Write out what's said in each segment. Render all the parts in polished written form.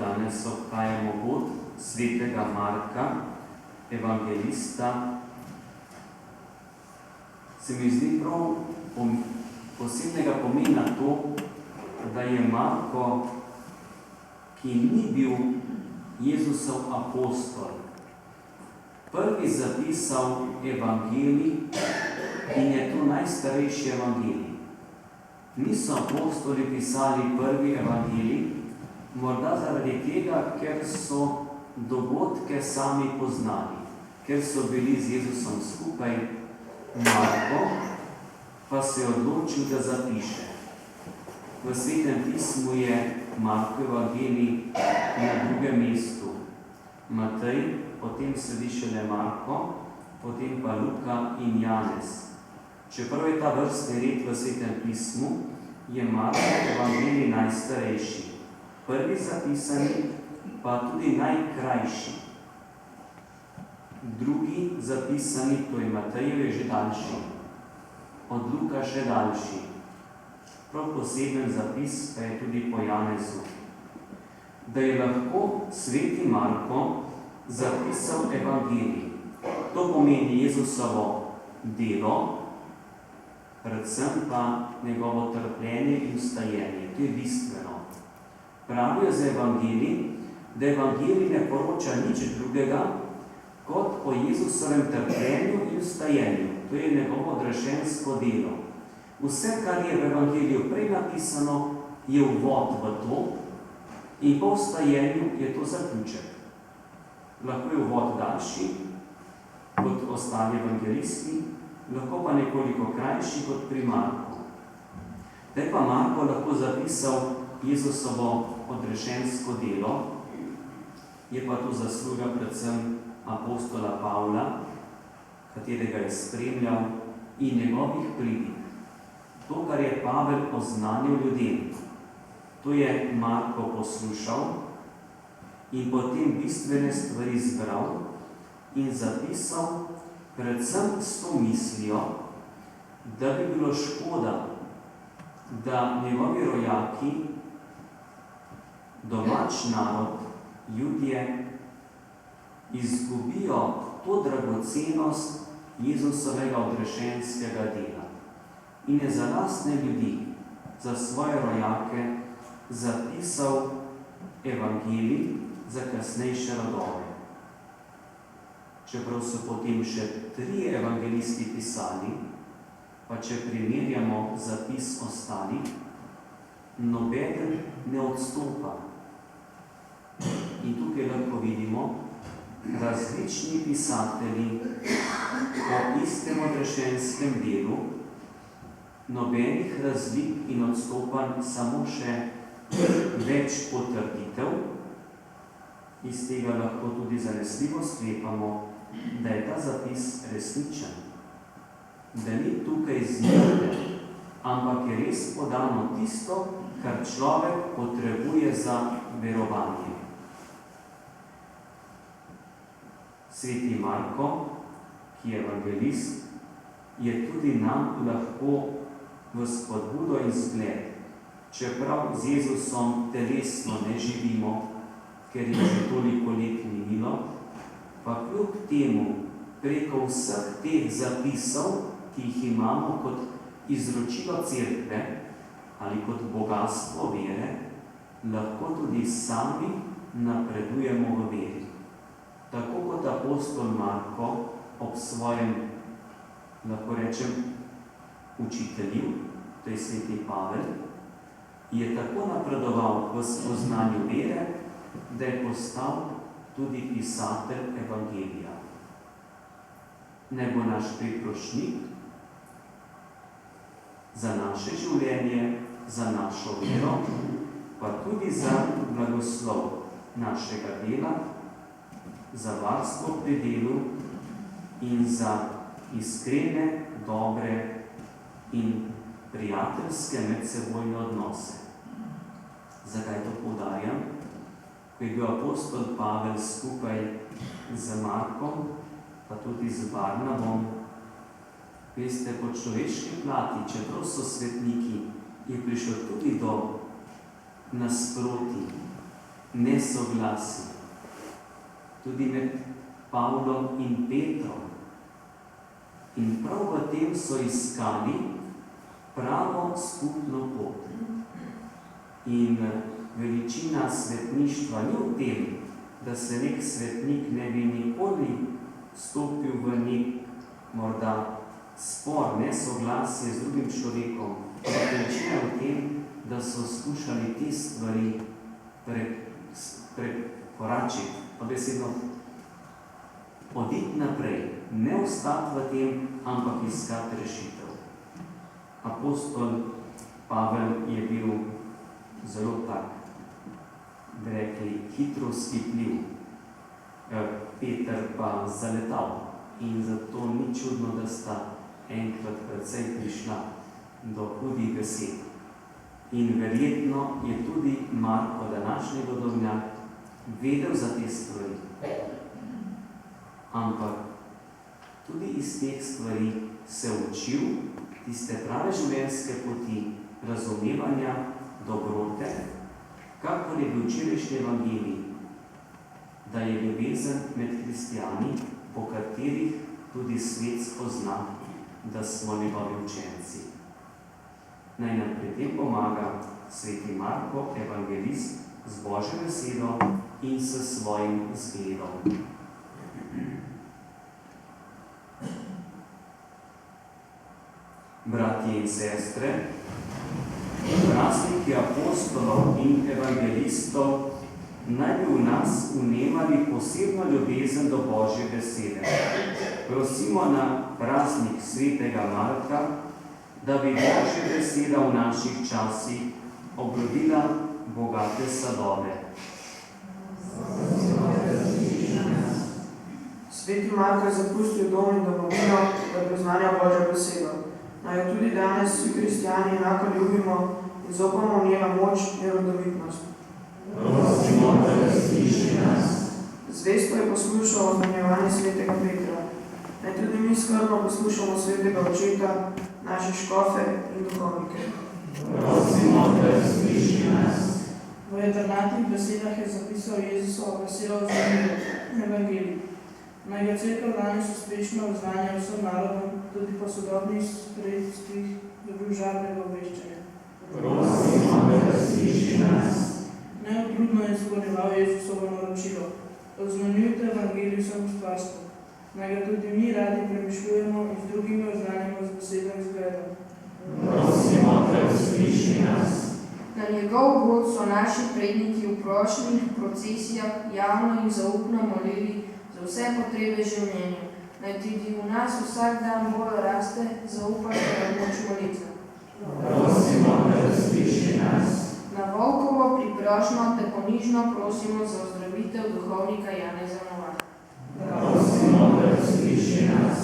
danes obhajamo pot svetega Marka, evangelista, se mi zdi prav posebnega pomena to, da je Marko, ki ni bil Jezusov apostol, prvi zapisal evangelij in je to najstarejši evangelij. Niso apostoli pisali prvi evangelij, morda zaradi tega, ker so dogodke sami poznali, ker so bili z Jezusom skupaj. Marko pa se je odločil, da zapiše. V Svetem pismu je Marko evangelij na drugem mestu. Matej, potem sledi šele Marko, potem pa Luka in Janez. Čeprav je ta vrstni red v Svetem pismu, je Marko evangelij najstarejši, prvi zapisani, pa tudi najkrajši. Drugi zapisani, to je Matejev, je že daljši, od Luka še daljši. Prav poseben zapis pa je tudi po Janezu. Da je lahko sveti Marko zapisal evangelij. To pomeni Jezusovo delo, predvsem pa njegovo trpljenje in vstajenje. To je bistveno. Pravijo za evangelij, da evangelij ne poroča nič drugega, kot o Jezusovem trpljenju in vstajenju. To je njegovo odrešensko delo. Vse, kar je v evangeliju prej napisano, je uvod v to in po vstajenju je to zaključek. Lahko je uvod daljši kot ostali evangelisti, lahko pa nekoliko krajši kot pri Marku. Da je pa Marko lahko zapisal Jezusovo odrešensko delo, je pa to zasluga predvsem apostola Pavla, katerega je spremljal, in njegovih pridig. To, kar je Pavel oznanil ljudem, to je Marko poslušal in potem bistvene stvari zbral in zapisal, predvsem s to mislijo, da bi bilo škoda, da njegovi rojaki, domač narod, Judje, izgubijo to dragocenost Jezusovega odrešenskega dela. In je za lastne ljudi, za svoje rojake, zapisal evangelij za kasnejše rodove. Čeprav so potem še 3 evangelisti pisali, pa če primerjamo zapis ostalih, nobeden ne odstopa. In tukaj lahko vidimo, različni pisatelji o istem odrešenskem delu, nobenih razlik in odstopanj, samo še več potrditev. Iz tega lahko tudi zanesljivo sklepamo, da je ta zapis resničen, da ni tukaj zmede, ampak je res podano tisto, kar človek potrebuje za verovanje. Sveti Marko, ki je evangelist, je tudi nam lahko v spodbudo in zgled, čeprav z Jezusom telesno ne živimo, ker je že toliko let minilo, pa kljub temu preko vseh teh zapisov, ki jih imamo kot izročilo cerkve ali kot bogastvo vere, lahko tudi sami napredujemo v veri. Tako kot apostol Marko ob svojem, lahko rečem, učitelju, to je sveti Pavel, je tako napredoval v spoznanju vere, da je postal tudi pisatelj evangelija. Naj bo naš pripročnik za naše življenje, za našo vero, pa tudi za blagoslov našega dela, za varstvo pri delu in za iskrene, dobre in prijateljske medsebojne odnose. Zakaj to poudarjam? Ko je bil apostol Pavel skupaj z Markom, pa tudi z Barnabom, veste, po človeški plati, čeprav so svetniki, je prišlo tudi do nasproti. nesoglasij, tudi med Pavlom in Petrom. In prav v tem so iskali pravo skupno pot. In veličina svetništva ni v tem, da se nek svetnik ne bi nikoli stopil v nek morda spor, nesoglasje z drugim človekom. Veličina je v tem, da so skušali te stvari prekoračiti, besedno oditi naprej, ne ostati v tem, ampak iskati rešitev. Apostol Pavel je bil zelo tak, bi rekli, hitro skipljiv, Peter pa zaletal. In zato ni čudno, da sta enkrat precej prišla do hudih besed. In verjetno je tudi Marko, današnji godovnjak, vedel za te stvari. Ampak tudi iz teh stvari se učil tiste prave življenjske poti razumevanja dobrote, kakor je bil včerajšnji evangelij, da je ljubezen med kristjani, po katerih tudi svet spozna, da smo njegovi učenci. Naj nam pri tem pomaga sveti Marko, evangelist, z Božjo besedo in s svojim zgledom. Bratje in sestre, praznik apostolov in evangelistov naj bi v nas vnemali posebno ljubezen do Božje besede. Prosimo na praznik svetega Marka, da bi Božja beseda v naših časih obrodila bogate sadove. Sveti Marko je zapustil dom in domovino, da priznanja Božjo besedo. Naj jo tudi danes vsi kristjani enako ljubimo in zaupamo v njeno moč in rodovitnost. Prosimo, da razliši nas. Zvesto je poslušal oznanjevanje svetega Petra. Naj tudi mi skrbno poslušamo svetega očeta, naše škofe in duhovnike. Prosimo, da razliši nas. V jedrnatih besedah je zapisal Jezusovo veselo zvonilo, evangelij. Naj ga cerkev danes uspešno oznanja vsem narodom, tudi po sodobnih sredstvih družabnega obveščanja. Prosimo, da razliši nas. Neutrudno je izpolnjeval Jezusovo naročilo. Oznanjujte evangelij vsem stvarstvom. Naj ga tudi mi radi premišljujemo in z drugimi oznanjamo z besedo in zgledom. Prosimo, da razliši nas. Na njegov god so naši predniki v prošnjih procesijah javno in zaupno molili za vse potrebe življenja. Naj tudi v nas vsak dan bolj raste zaupanje na moč molitve. Prosimo, da razliši nas. Na Volkovo priprošnjo te ponižno prosimo za ozdravitev duhovnika Janeza Novaka. Prosimo, da razliši nas.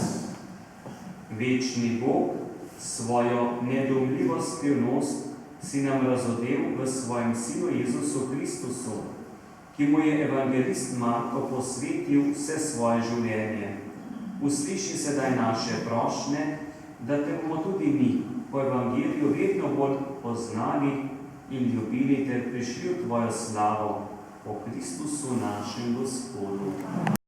Večni Bog svojo nedoumljivo skrivnost si nam razodel v svojem Sinu Jezusu Kristusu, ki mu je evangelist Marko posvetil vse svoje življenje. Usliši sedaj naše prošnje, da te bomo tudi mi po evangeliju vedno bolj poznali in ljubili ter prišli v tvojo slavo po Kristusu našem Gospodu.